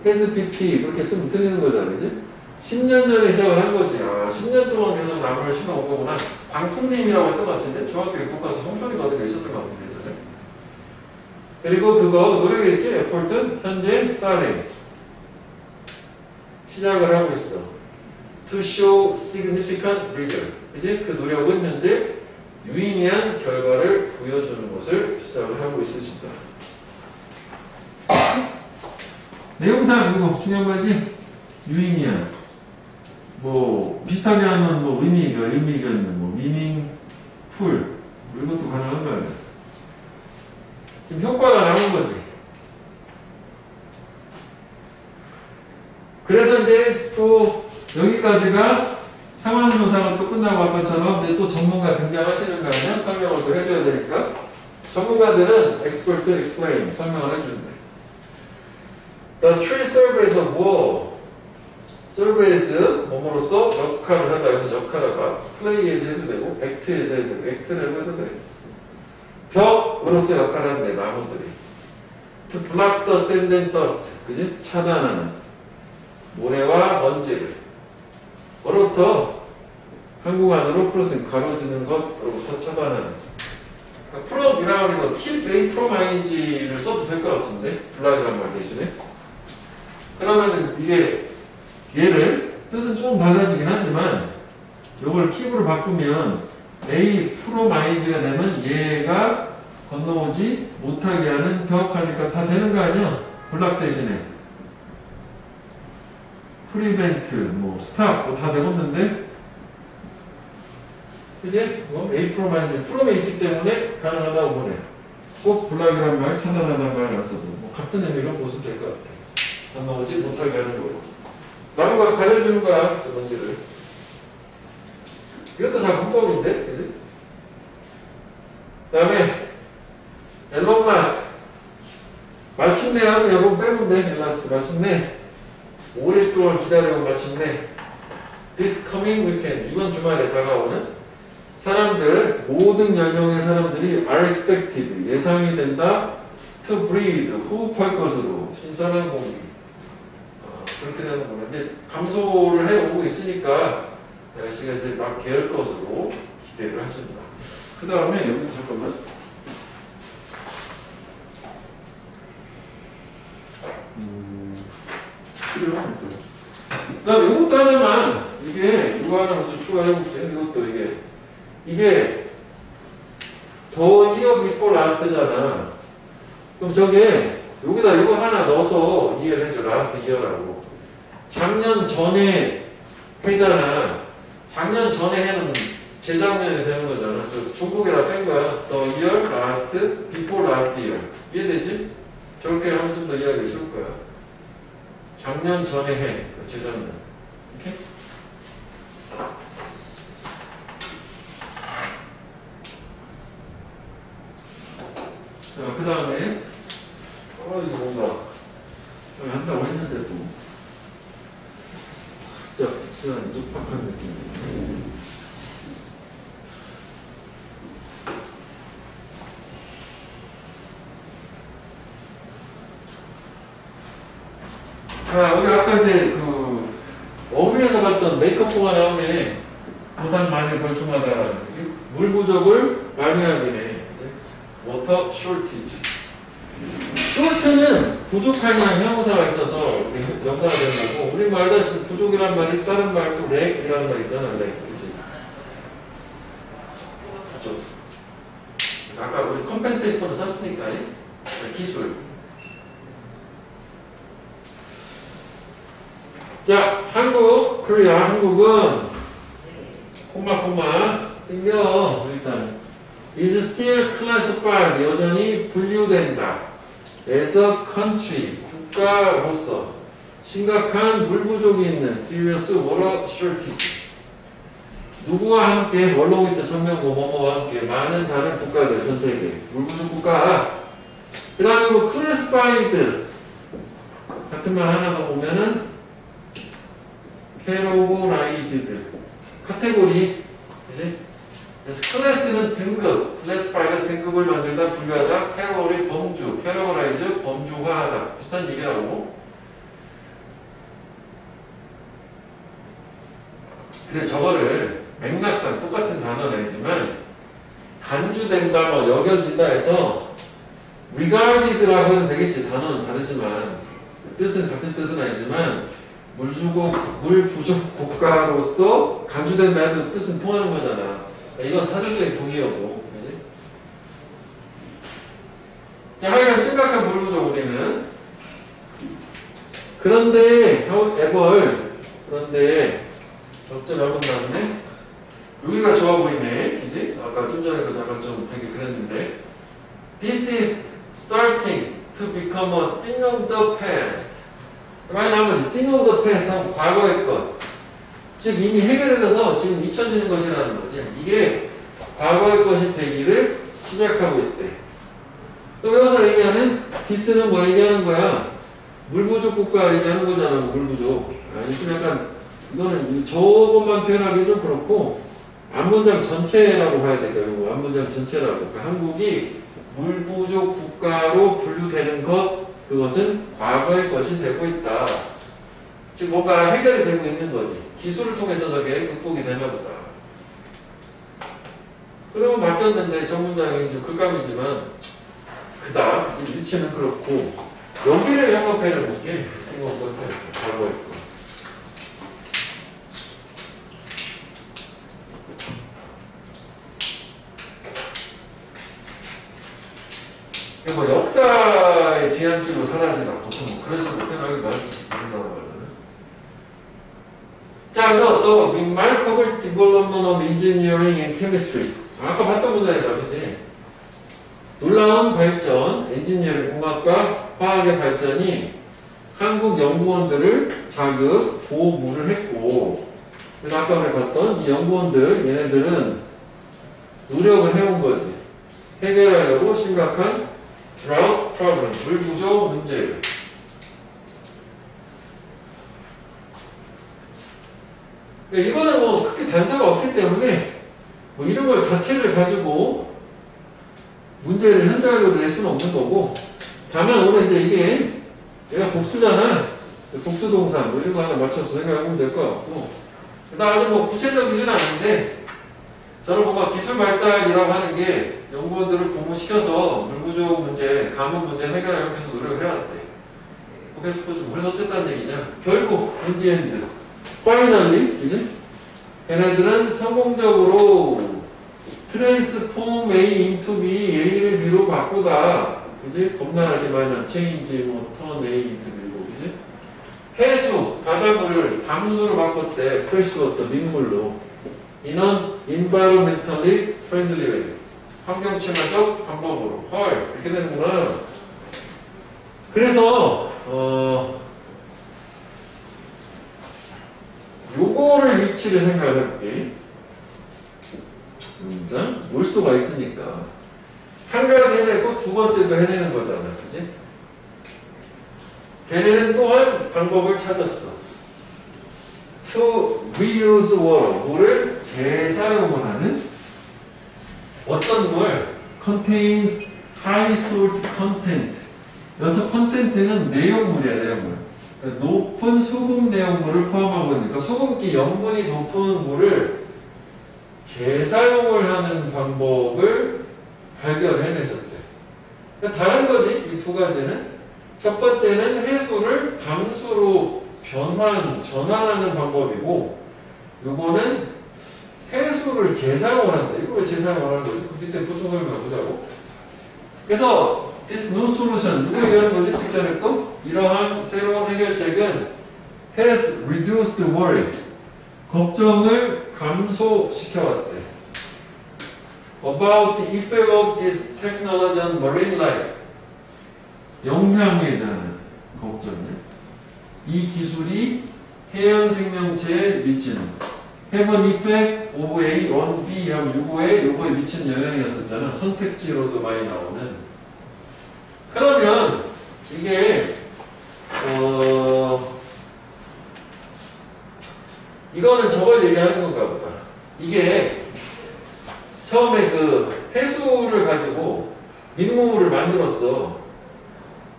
has pp 그렇게 쓰면 틀리는 거잖아. 그지? 10년 전에 시작을 한 거지. 아, 10년 동안 계속 나무를 심어온 거구나. 방풍림이라고 했던 것 같은데 중학교에 꼭 가서 홍천이 거기가 있었던 것 같은데. 그죠? 그리고 그거 노력했지? 에포트 현재 starting 시작을 하고 있어. To show significant result. 이제 그 노력은 현재 유의미한 결과를 보여주는 것을 시작을 하고 있으시다. 내용상 이거 중요한 거지? 유의미한. 뭐 비슷하게 하면 뭐 의미가 있는 뭐 meaningful 이것도 가능한 거 아니야? 지금 효과가 나온 거지. 그래서 이제 또 여기까지가 상황조사가 또 끝나고 아까처럼 이제 또 전문가 등장하시는 거 아니야? 설명을 또 해줘야 되니까. 전문가들은 expert, explain 설명을 해주는데. The tree serves 뭐? serves 뭐뭐로써 역할을 한다. 그래서 역할하다. play에서 해도 되고, act에서 해도 되고, act라고 해도 돼. 벽으로서 역할을 한대, 나무들이. To block the sand and dust. 그지? 차단하는. 모래와 먼지를. 뭐로부터? 한국 안으로 크로싱 가로지는 것으로부터 차단하는. 그러니까 프롬이라고 하는 거 keep a from ing를 써도 될 것 같은데 블락이란 말 대신에. 그러면은 이게 얘를 뜻은 조금 달라지긴 하지만 요걸 keep으로 바꾸면 a from ing가 되면 얘가 건너오지 못하게 하는 벽 하니까 다 되는 거 아니야? 블락 대신에 프리벤트, 뭐 스탑 뭐 다 되었는데 그지? A 프롬이 프롬에 있기 때문에 가능하다고 보네. 꼭 블락이란 말, 차단하다는 말 안 써도 뭐 같은 의미로 보시면 될 것 같아. 건너오지 못하게 하는 거로. 나무가 가려주는 거야, 그 문제를. 이것도 다 문법인데, 그지? 그 다음에 앨런 마스크. 마침내 하고 여러분 빼면 돼. 앨런 마스크 마침내. 오랫동안 기다려온 마침내 this coming weekend, 이번 주말에 다가오는 사람들, 모든 연령의 사람들이 are expected, 예상이 된다. to breathe, 호흡할 것으로 신선한 공기. 그렇게 되는 거는 이제 감소를 해오고 있으니까 날씨가 이제 막 개을 것으로 기대를 하신다. 그 다음에 여기 잠깐만. 그래요. 그 다음에 이것도 하나만, 이게, 이거 하나 먼저 추가해볼게. 이것도 이게, 더 이어 비포 라스트잖아. 그럼 저게, 여기다 이거 하나 넣어서 이해를 해줘. 라스트 이어라고. 작년 전에 해잖아. 작년 전에 해는 재작년에 되는 거잖아. 저 중국이라 뺀 거야. 더 이어 라스트, 비포 라스트 이어. 이해되지? 저렇게 하면 좀 더 이해하기 쉬울 거야. 작년 전에 해. 재작년. 오케이? 자, 그 다음에, 이거 뭔가, 한다고 했는데도, 진짜 시간이 촉박한 느낌이네. 자, 우리 아까 이제 어휘에서 봤던 메이크업부가 나오네. 보상 많이 벌충하다라는 거지. 물 부족을 만회하기네. 워터 쇼티지. 쇼트는 부족하냐는 형용사가 있어서 명사가 되는 거고, 우리 말도 아시피 부족이란 말이 다른 말도 렉이라는 말 있잖아. 렉. 그치? 부족. 아까 우리 컴펜세이터를 썼으니까 기술. 자, 한국, 코리아, 한국은 콤마 땡겨. 일단 is still classified, 여전히 분류된다. as a country, 국가로서 심각한 물 부족이 있는 serious water shortage. 누구와 함께, 뭘로 있다 전명고 뭐뭐와 함께 많은 다른 국가들, 전 세계 물 부족 국가. 그 다음에 뭐 classified 같은 말 하나 더 보면은 categorized, 카테고리. 그지? 그래서 클래스는 등급, classify가 등급을 만들다, 분류하다, category 범주, categorize 범주화하다. 비슷한 얘기라고. 그래, 저거를 맥락상 똑같은 단어는 아니지만 간주된다, 뭐 여겨진다 해서 regarded라고 해도 되겠지. 단어는 다르지만 뜻은 같은 뜻은 아니지만 물 부족 국가로서 간주된다 해도 뜻은 통하는 거잖아. 이건 사전적인 동의어고, 그지? 자, 하여간 심각한 물 부족 우리는. 그런데 적절 한번 나왔네. 여기가 좋아 보이네, 그지? 아까 좀 전에 약간 좀 되게 그랬는데. This is starting to become a thing of the past. 많이 나오면 thing of the past 하면 과거의 것. 즉 이미 해결해져서 지금 잊혀지는 것이라는 거지. 이게 과거의 것이 되기를 시작하고 있대. 또 여기서 얘기하는 this는 뭐 얘기하는 거야? 물 부족 국가 얘기하는 거잖아. 물 부족. 좀 약간 이거는 저것만 표현하기 좀 그렇고 앞문장 전체라고 봐야 되겠고, 앞문장 전체라고. 그러니까 한국이 물 부족 국가로 분류되는 것, 그것은 과거의 것이 되고 있다. 즉 뭔가 해결이 되고 있는 거지. 기술을 통해서 저게 극복이 되나 보다. 그러면 바뀌었는데 정문장이 이제 글감이지만 그다음 위치는 그렇고 여기를 양업해를 볼게. 이거 어때? 과거의 것. 뭐 역사의 뒤안길로 사라지나 보통 뭐 그런 식으로 생각하기도 하지. 자, 그래서 또 remarkable development of engineering and chemistry. 아까 봤던 문장이다, 그치? 놀라운 발전, 엔지니어링 공학과 화학의 발전이 한국 연구원들을 자극, 보호무를 했고, 그래서 아까 우리 봤던 이 연구원들, 얘네들은 노력을 해온 거지. 해결하려고 심각한 drought problem, 물 부족 문제를. 그러니까 이거는 뭐 크게 단서가 없기 때문에 뭐 이런 걸 자체를 가지고 문제를 현저하게 낼 수는 없는 거고, 다만 오늘 이제 이게 얘가 복수잖아. 복수 동사 뭐 이런 거 하나 맞춰서 생각하면 될 것 같고, 나 아주 뭐 구체적이지는 않은데 저는 뭔가 기술 발달이라고 하는 게 연구원들을 공부시켜서 물구조 문제, 가문 문제 해결하려고 해서 노력을 해왔대. 그래서 어쨌다는 얘기냐, 결국 인디엔드 파이널리 이제 얘네들은 성공적으로 트랜스폼 A into B, A를 B로 바꾸다. 그지? 겁나게 많이 체인지, 뭐, 턴 A into B고, 그지? 해수, 바닷물을 담수로 바꿨대. 프레시워터, 민물로. 인원, environmentally friendly way. 환경 친화적 방법으로. 헐, 이렇게 되는구나. 그래서, 요거를 위치를 생각을 해볼게. 몰수가 있으니까 한 가지 해내고 두 번째도 해내는 거잖아, 그지? 걔네는 또한 방법을 찾았어. To reuse water, 물을 재사용을 하는 어떤 물? Contains high salt content. 여기서 content는 내용물이야, 내용물. 그러니까 높은 소금 내용물을 포함하고 있으니까 소금기 염분이 높은 물을 재사용을 하는 방법을 발견해내셨대. 그러니까 다른 거지, 이 두 가지는. 첫 번째는 해수를 담수로 전환하는 방법이고, 요거는 해수를 재사용을 한다. 이거 왜 재사용을 하는 거지? 그 밑에 보충을 해보자고. 그래서 this new solution, 누구 얘기하는 거지? 직전에 거? 이러한 새로운 해결책은 has reduced worry, 걱정을 감소시켜왔대. About the effect of this technology on marine life, 영향에 대한 걱정을, 이 기술이 해양 생명체에 미치는 have an effect of A on B 하면 요거에 미치는 영향이었었잖아. 선택지로도 많이 나오는. 그러면 이게 이거는 저걸 얘기하는 건가 보다. 이게 처음에 그 해수를 가지고 민물을 만들었어.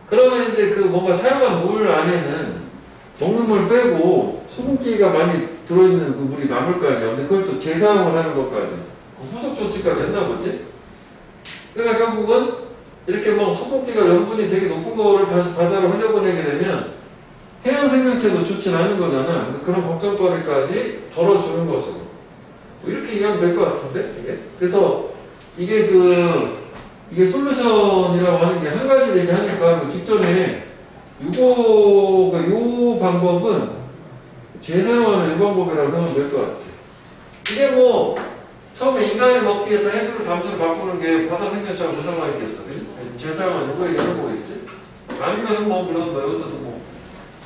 그러면 이제 그 뭔가 사용한 물 안에는 먹는 물 빼고 소금기가 많이 들어있는 그 물이 남을 거 아니야. 근데 그걸 또 재사용을 하는 것까지, 그 후속 조치까지 했나 보지? 그러니까 결국은 이렇게 뭐 소금기가 염분이 되게 높은 거를 다시 바다로 흘려보내게 되면 해양 생명체도 좋지는 않은 거잖아. 그래서 그런 걱정거리까지 덜어주는 것으로. 뭐 이렇게 이해하면 될 것 같은데, 이게? 그래서 이게 이게 솔루션이라고 하는 게 한 가지 얘기하니까 그 직전에 요 방법은 재사용하는 이 방법이라고 생각하면 될 것 같아. 이게 뭐 처음에 인간을 먹기 위해서 해수를 담수로 바꾸는 게 바다 생명체가 무슨 말이겠어? 재사용하는 이거 얘기하는 거겠지? 아니면 뭐 물론 뭐 여기서도 뭐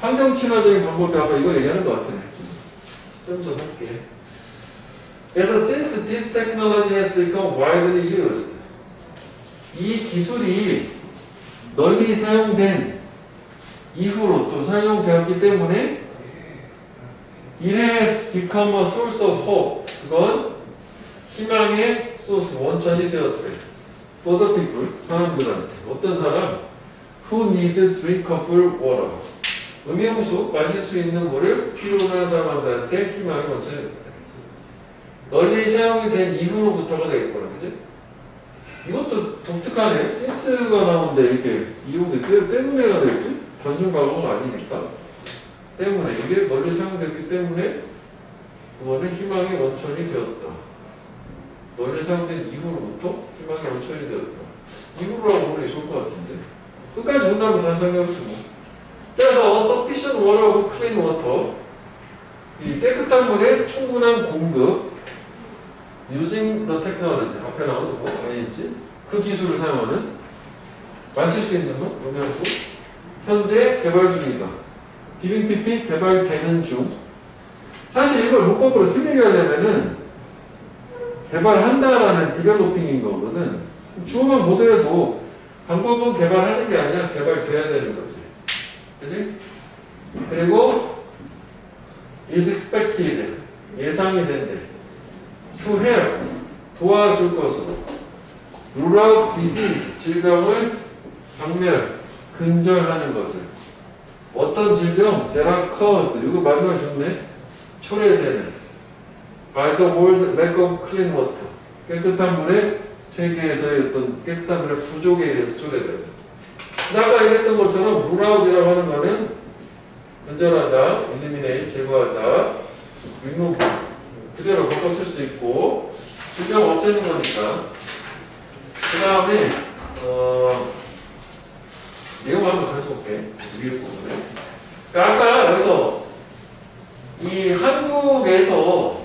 환경 친화적인 방법이 아마 이거 얘기하는 것 같아. 좀 더 할게. 그래서 since this technology has become widely used, 이 기술이 널리 사용된 이후로 또 사용되었기 때문에 it has become a source of hope. 그건 희망의 소스, 원천이 되었대. For the people, 사람들한테. 어떤 사람? Who need drinkable water. 음용수, 마실 수 있는 물을 필요한 사람들한테 희망의 원천이 되었대. 널리 사용이 된 이후로부터가 되겠구나, 그지? 이것도 독특하네. since가 나오는데 이렇게 이용돼. 때문에가 되겠지? 단순 과거가 아니니까. 때문에. 이게 널리 사용됐기 때문에 그거는 희망의 원천이 되었다. 널리 사용된 이후로부터 희망의 원천이 되었다. 이후로라고 보는 게 좋을 것 같은데. 끝까지 온다면 다시 설명해보죠 뭐. 그래서 sufficient water하고 clean water, 이 깨끗한 물의 충분한 공급, using the technology, 앞에 나오는 거, ING, 그 기술을 사용하는, 마실 수 있는 거, 영양소, 현재 개발 중이다. 비빙피피 개발되는 중. 사실 이걸 문법으로 틀리게 하려면은 개발한다라는 디벨로핑인 거거든. 주어만 보더라도 방법은 개발하는 게 아니라 개발돼야 되는 거지. 그지? 그리고 is expected. 예상이 된대. To help, 도와줄 것으로. rule out disease, 질병을 박멸, 근절하는 것을. 어떤 질병? that are caused, 이거 마지막에 좋네. 초래되는. by the world's lack of clean water. 깨끗한 물의 세계에서의 어떤 깨끗한 물의 부족에 의해서 초래되는. 아까 얘기했던 것처럼 rule out이라고 하는 거는 근절하다, eliminate, 제거하다, remove, 그대로 바꿔 쓸 수도 있고, 질병 없애는 거니까. 그 다음에, 내용을 한번 다시 볼게. 위에 부분에. 그러니까 아까 여기서 이 한국에서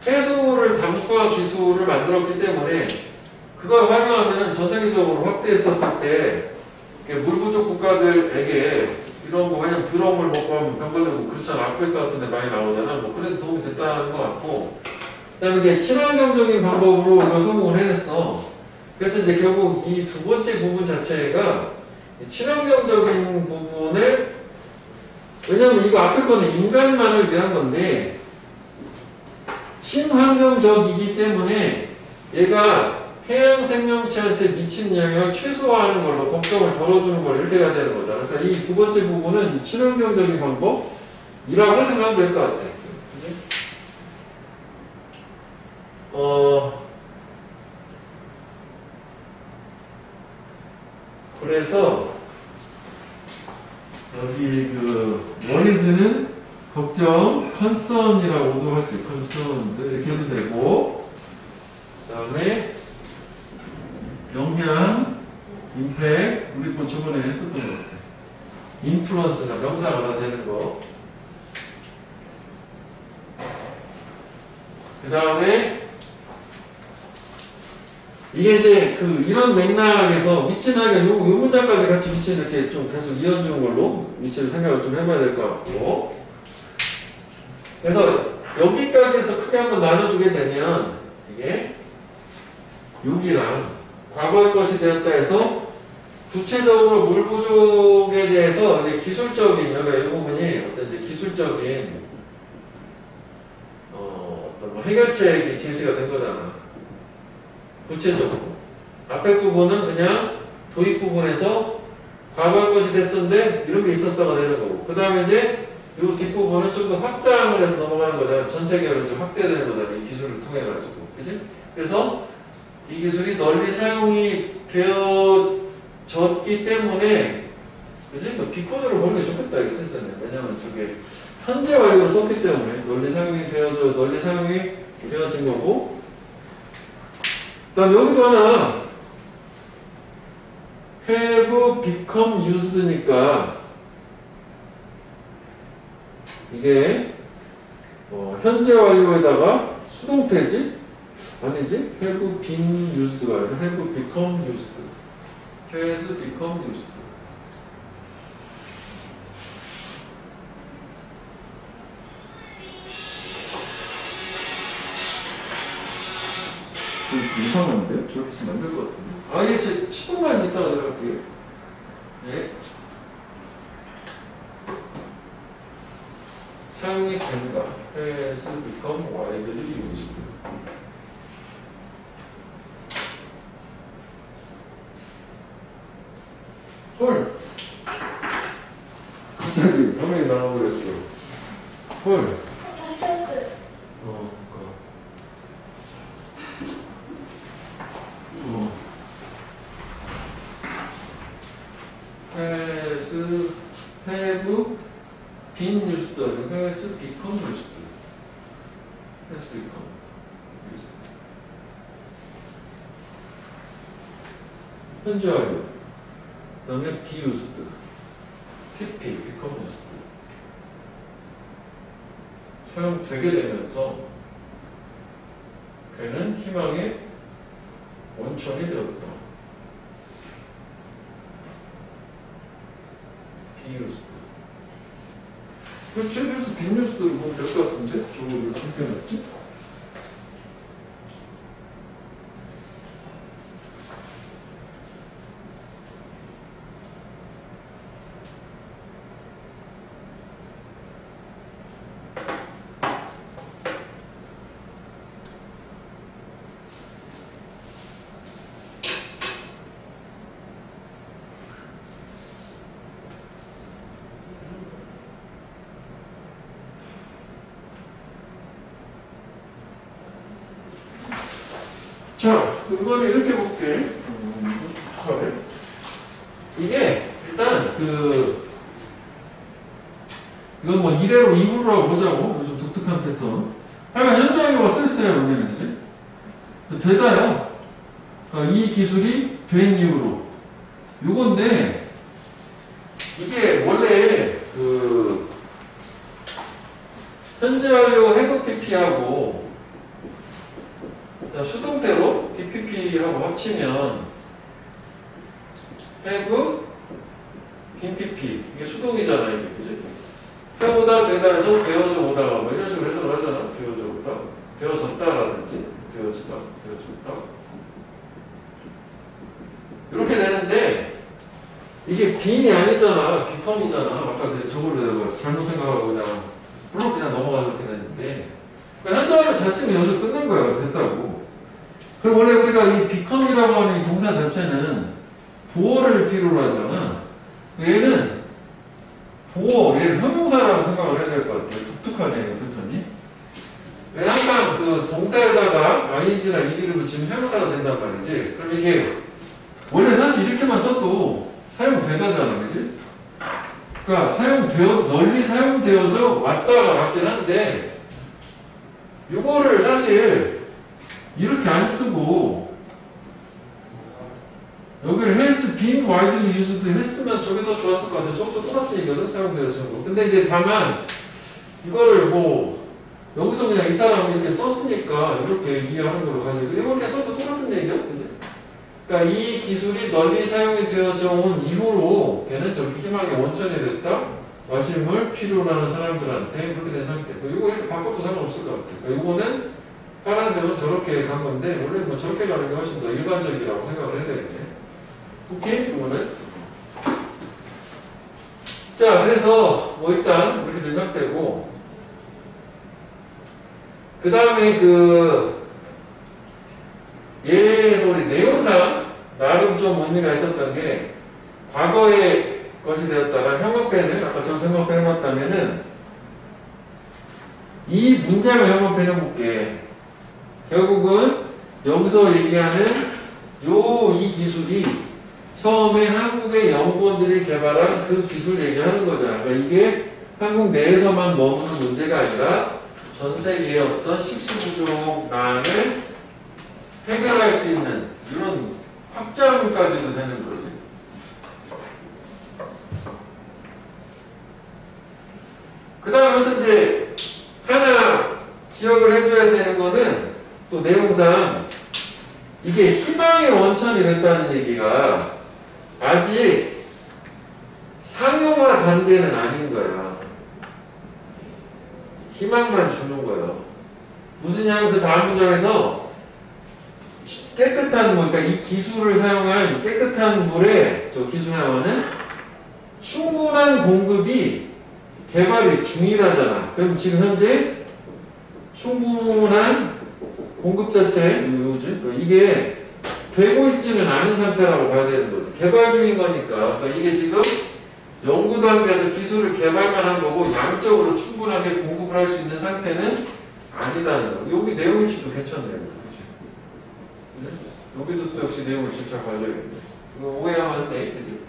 해수를 담수화 기술을 만들었기 때문에 그걸 활용하면 전 세계적으로 확대했었을 때 물 부족 국가들에게 이런 거 그냥 드럼을 먹고 하면 병 걸리고 그렇잖아. 아프리카 같은 데 많이 나오잖아. 뭐 그래도 도움이 됐다는 것 같고, 그 다음에 이게 친환경적인 방법으로 이걸 성공을 해냈어. 그래서 이제 결국 이 두 번째 부분 자체가 친환경적인 부분을, 왜냐면 이거 앞에 거는 인간만을 위한 건데 친환경적이기 때문에 얘가 해양 생명체한테 미친 영향을 최소화하는 걸로, 걱정을 덜어주는 걸로 이렇게 해야 되는 거잖아. 그러니까 이 두 번째 부분은 친환경적인 방법이라고 생각하면 될 것 같아. 그지? 그래서 여기 그 원리스는 걱정, concern이라고도 하지. concerns 이렇게 해도 되고, 그 다음에 영향, impact, 우리 뭐 저번에 했었던 것 같아. influence가 명사가 다 되는 거. 그 다음에 이게 이제 그 이런 맥락에서 미친하게 요 문장까지 같이 미친 이렇게 좀 계속 이어주는 걸로 미친을 생각을 좀 해봐야 될 것 같고, 그래서 여기까지 해서 크게 한번 나눠주게 되면 이게 여기랑 과거의 것이 되었다 해서 구체적으로 물 부족에 대해서 이제 기술적인, 여기가 이 부분이 어떤 이제 기술적인 어떤 뭐 해결책이 제시가 된 거잖아. 구체적으로. 앞에 부분은 그냥 도입 부분에서 과거의 것이 됐었는데 이런 게 있었어가 되는 거고, 그 다음에 이제 이 뒷부분은 좀 더 확장을 해서 넘어가는 거잖아. 전 세계로 좀 확대되는 거잖아. 이 기술을 통해 가지고. 그지? 그래서 이 기술이 널리 사용이 되어졌기 때문에, 그지? 비코즈로 보는 게 좋겠다. 이 센스는. 왜냐면 저게 현재 완료를 썼기 때문에 널리 사용이 되어진 거고, 그 다음 여기도 하나 have become used니까 이게 현재 완료에다가 수동태지? 아니지? have been used가 아니라 have become used. has become used. 이상한데? 저렇게 쓰면 안 될 것 같은데. 아, 예, 저 10분만 있다가 들어갈게요. 예. 사용이 된다. has become widely used. 헐. 갑자기 화면이 나와버렸어. 헐. 다시 했어요. have been used 아니고 has become used. has become used. 현재 완료. 그 다음에 be used. pp, become used. 사용되게 되면서 그는 희망의 원천이 되었다. 비뉴스도. 그렇지? 그래서 비뉴스도 보면 될 것 같은데? 저거 왜 그렇게 해놨지? 이거는 이렇게 볼게. 이게 일단 이건 뭐 1회로 2부라고 보자고. 좀 독특한 패턴. 하여간 현장으로 쓸쓸해요, 여기는. 그지? 되다요. 이 기술이 된 이후로. 요건데, 이게 원래 현재 완료 해부 PP하고 수동태로 BPP하고 합치면 해부 빈 PP. 이게 수동이잖아요, 이게. 그지? 해보다 되다 해서 되어져 오다가 뭐 이런 식으로 해석을 하잖아. 되어져 오다. 되어졌다라든지 되어지다. 이렇게 되는데 이게 빈이 아니잖아. 비컴이잖아. 아까 저걸로 내가 잘못 생각하고 그냥 넘어가서 이렇게 됐는데 그러니까 현재완료 자체는 여기서 끝난 거야. 됐다고. 그럼 원래 우리가 이 비컴이라고 하는 이 동사 자체는 보어를 필요로 하잖아. 얘는 얘는 형용사라고 생각을 해야 될 것 같아요. 독특하네요, 패턴이. 왜 항상 동사에다가 ing나 ed를 붙이면 형용사가 된단 말이지. 그럼 이게 원래 사실 이렇게만 써도 사용되다잖아, 그지? 그러니까 널리 사용되어져 왔다가 맞긴 한데, 이거를 사실 이렇게 안 쓰고, 여기를 has been widely used 했으면 저게 더 좋았을 것 같아요. 저것도 똑같은 얘기거든, 사용되어져. 근데 이제 다만, 이거를 여기서 그냥 이 사람이 이렇게 썼으니까 이렇게 이해하는 걸로 가지고, 이렇게 써도 똑같은 얘기야, 그지? 그러니까 이 기술이 널리 사용이 되어져 온 이후로 걔는 저렇게 희망의 원천이 됐다. 마실물 필요로 하는 사람들한테 그렇게 된 상태. 이거 이렇게 바꿔도 상관없을 것 같아요. 그러니까 이거는 파란색은 저렇게 간 건데 원래 뭐 저렇게 가는 게 훨씬 더 일반적이라고 생각을 해야 되겠네. 오케이? 이거는. 자, 그래서 일단 이렇게 된 상태고 그 다음에 얘에서 우리 내용상 나름 좀 의미가 있었던 게 과거의 것이 되었다가 형용펜을 아까 저 형용펜 해봤다면은 이 문장을 형용펜 해볼게. 결국은 여기서 얘기하는 이 기술이 처음에 한국의 연구원들이 개발한 그 기술 얘기하는 거잖아. 그러니까 이게 한국 내에서만 머무는 문제가 아니라 전 세계의 어떤 식수 부족난을 해결할 수 있는 이런 확장까지도 되는 거지. 그 다음에서 이제 하나 기억을 해줘야 되는 거는 또 내용상 이게 희망의 원천이 됐다는 얘기가 아직 상용화 단계는 아닌 거야. 희망만 주는 거예요. 무슨냐면 그 다음 문장에서 깨끗한 물, 그러니까 이 기술을 사용한 깨끗한 물에 저 기술 사용하는 충분한 공급이 개발이 중이라잖아. 그럼 지금 현재 충분한 공급 자체, 이게 되고 있지는 않은 상태라고 봐야 되는 거지. 개발 중인 거니까. 그러니까 이게 지금 연구 단계에서 기술을 개발만 한 거고 양적으로 충분하게 공급을 할 수 있는 상태는 아니다는 거. 여기 내용일치도 괜찮네요. 여기도 또 역시 내용을 진짜 봐줘야겠네. 이거 오해하면 안 돼. 그치?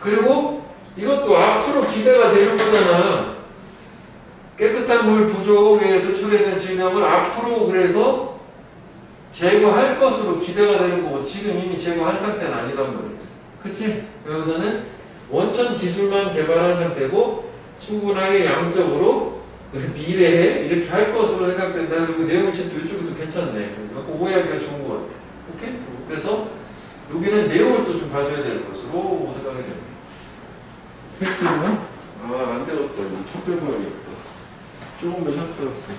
그리고 이것도 앞으로 기대가 되는 거잖아. 깨끗한 물 부족에 서 초래된 질병을 앞으로 그래서 제거할 것으로 기대가 되는 거고 지금 이미 제거한 상태는 아니란 말이야. 그치? 여기서는 원천 기술만 개발한 상태고 충분하게 양적으로 미래에 이렇게 할 것으로 생각된다 해서 그 내용일치도 이쪽도 괜찮네. 오해하기가 좋은 것 같아. 오케이? 그래서 여기는 내용을 또 좀 봐줘야 되는 것으로 생각이 됩니다. 팩트는? 안 되겠다. 이거 첫 빼봐야겠다. 조금 더 샷 빼봤어.